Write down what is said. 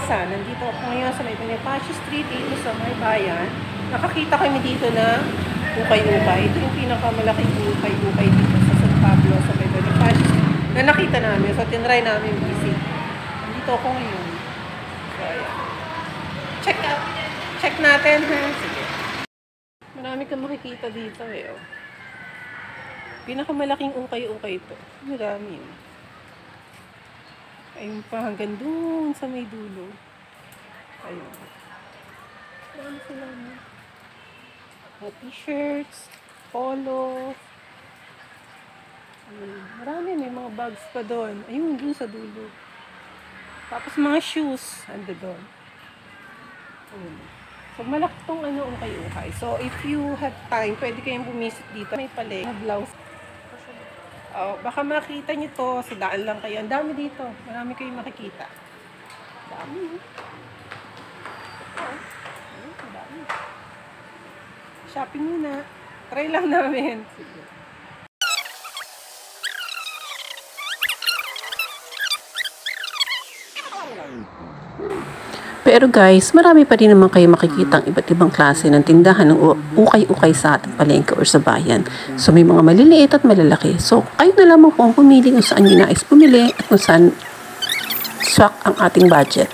isa. Nandito ako ngayon sa may Bonifacio Street, dito sa may bayan. Nakakita kami dito na ukay-ukay. Ito yung pinakamalaking ukay-ukay dito sa San Pablo, sa may Bonifacio Street. Na nakita namin, so tinry namin visit. Nandito ako ngayon. So, ayan. Check natin, ha? Sige. Marami kang makikita dito, eh. Oh. Pinakamalaking ukay-ukay ito. Marami yun. Ayun pa, hanggang doon sa may dulo. Ayun. Marami sila na. Mga t-shirts, polo. Ayun. Marami, may mga bags pa doon. Ayun, doon sa dulo. Tapos mga shoes, ando doon. Ayun. So, malaki tong ukay-ukay. So, if you have time, pwede kayong bumisit dito. May pala, na blouse. Oh, baka makita nyo to, sa daan lang kayo. Ang dami dito. Marami kayong makikita. Dami. Oh, dami. Shopping muna. Try lang namin. Sige. Pero guys, marami pa rin naman kayo makikitang iba't ibang klase ng tindahan ng ukay-ukay sa ating palengke or sa bayan. So may mga maliliit at malalaki. So kayo na lamang po ang pumili kung saan nyo nais pumili at kung saan swak ang ating budget.